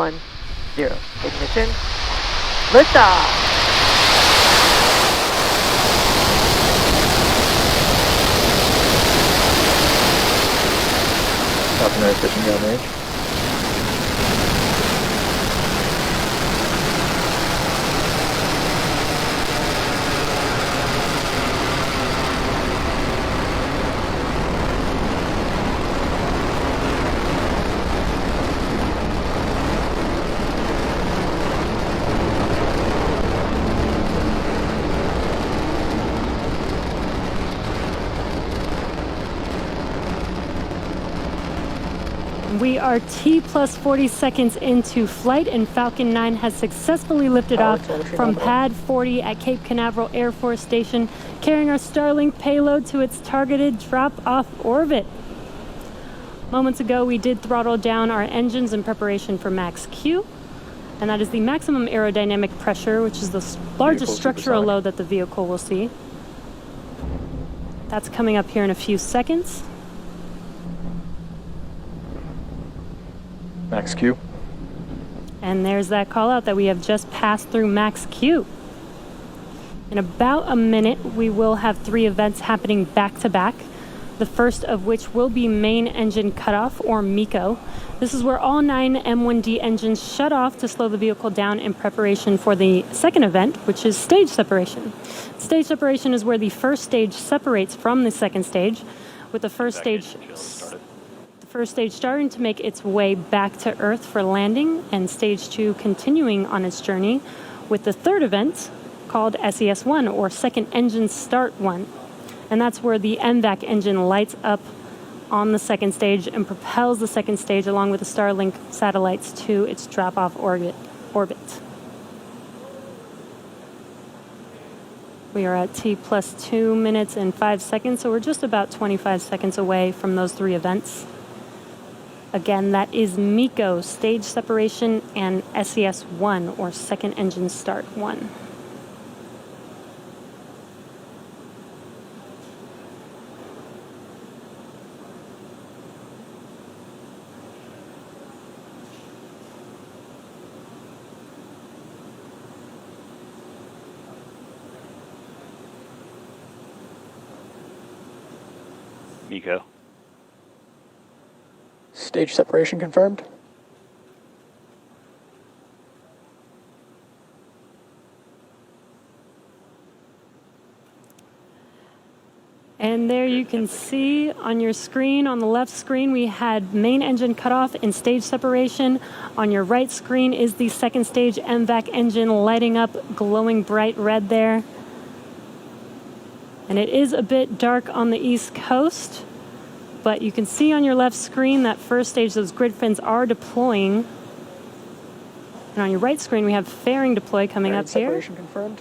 1, 0. Ignition. Liftoff! Falcon 9 pushing down range. We are T plus 40 seconds into flight, and Falcon 9 has successfully lifted off from Pad 40 at Cape Canaveral Air Force Station, carrying our Starlink payload to its targeted drop-off orbit. Moments ago, we did throttle down our engines in preparation for max Q, and that is the maximum aerodynamic pressure, which is the largest structural load that the vehicle will see. That's coming up here in a few seconds. Max Q. And there's that call out that we have just passed through max Q. In about a minute, we will have 3 events happening back to back. The first of which will be main engine cutoff, or MECO. This is where all 9 M1D engines shut off to slow the vehicle down in preparation for the second event, which is stage separation. Stage separation is where the first stage separates from the second stage, with the first stage starting to make its way back to Earth for landing, and stage 2 continuing on its journey, with the third event called SES-1, or second engine start 1. And that's where the MVAC engine lights up on the second stage and propels the second stage along with the Starlink satellites to its drop-off orbit. We are at T plus 2 minutes and 5 seconds, so we're just about 25 seconds away from those 3 events. Again, that is MECO, stage separation, and SES-1, or second engine start 1. MECO. Stage separation confirmed. And there you can see on your screen, on the left screen, we had main engine cutoff and stage separation. On your right screen is the second stage MVAC engine lighting up, glowing bright red there. And it is a bit dark on the East Coast, but you can see on your left screen that first stage, those grid fins are deploying. And on your right screen, we have fairing deploy coming up here. Separation confirmed.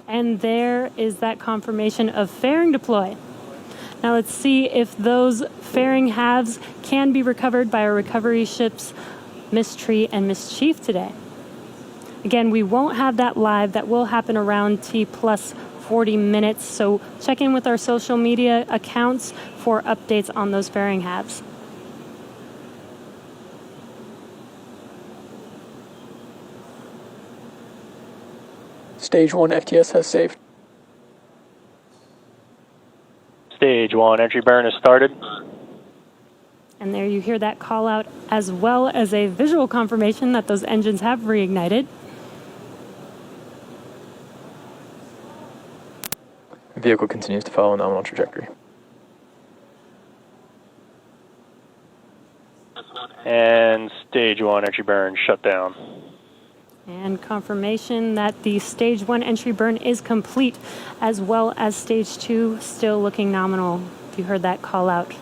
And there is that confirmation of fairing deploy. Now let's see if those fairing halves can be recovered by our recovery ships, Mystery and Mischief today. Again, we won't have that live. That will happen around T plus 40 minutes, so check in with our social media accounts for updates on those fairing halves. Stage 1 FTS has saved. Stage 1 entry burn has started. And there you hear that call out, as well as a visual confirmation that those engines have reignited. The vehicle continues to follow a nominal trajectory. And stage 1 entry burn shut down. And confirmation that the stage 1 entry burn is complete, as well as stage 2 still looking nominal, if you heard that call out.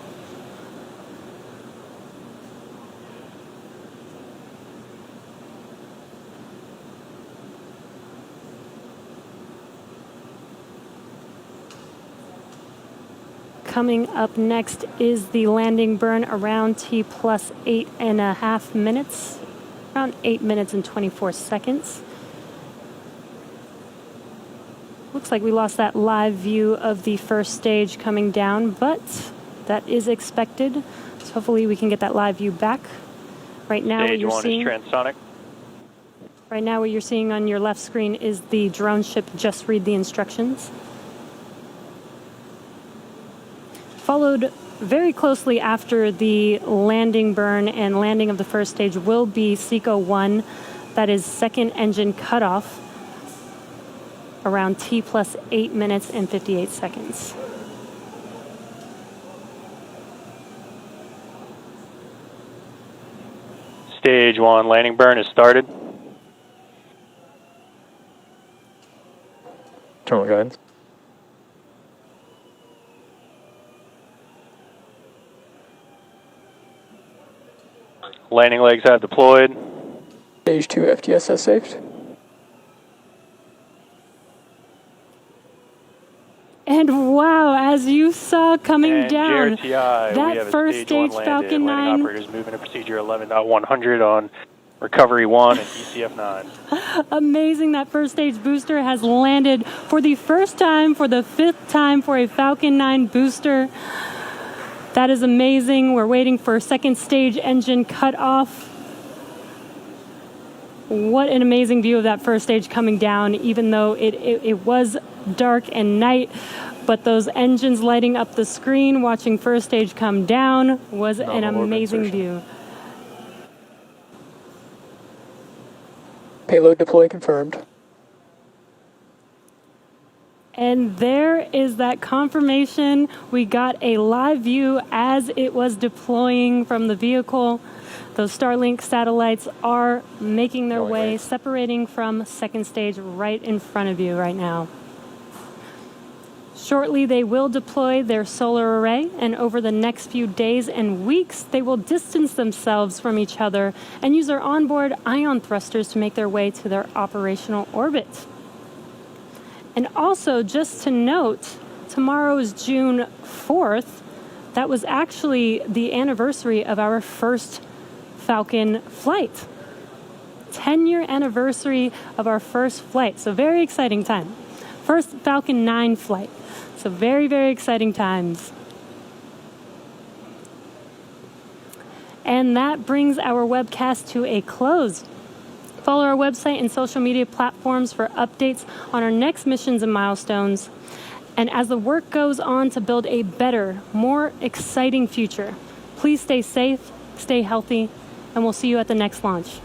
Coming up next is the landing burn around T plus 8.5 minutes, around 8 minutes and 24 seconds. Looks like we lost that live view of the first stage coming down, but that is expected. So hopefully we can get that live view back. Right now, Stage you're 1 seeing is transonic. Right now what you're seeing on your left screen is the drone ship Just Read the Instructions. Followed very closely after the landing burn and landing of the first stage will be SECO 1, that is second engine cutoff, around T plus 8 minutes and 58 seconds. Stage 1 landing burn is started. Terminal guidance. Landing legs have deployed. Stage 2 FTS has saved. And wow, as you saw coming And down, JRTI, we that have a first stage 1 stage landed. Falcon Landing 9, operators moving to procedure 11.100 on recovery 1 and ECF 9. amazing, that first stage booster has landed for the first time, for the 5th time for a Falcon 9 booster. That is amazing. We're waiting for second stage engine cut off. What an amazing view of that first stage coming down, even though it was dark and night. But those engines lighting up the screen, watching first stage come down, was an amazing view. Payload deploy confirmed. And there is that confirmation. We got a live view as it was deploying from the vehicle. Those Starlink satellites are making their way, separating from second stage right in front of you right now. Shortly, they will deploy their solar array, and over the next few days and weeks, they will distance themselves from each other and use their onboard ion thrusters to make their way to their operational orbit. And also, just to note, tomorrow is June 4th. That was actually the anniversary of our first Falcon flight. 10-year anniversary of our first flight. So very exciting time. First Falcon 9 flight. So very, very exciting times. And that brings our webcast to a close. Follow our website and social media platforms for updates on our next missions and milestones. And as the work goes on to build a better, more exciting future, please stay safe, stay healthy, and we'll see you at the next launch.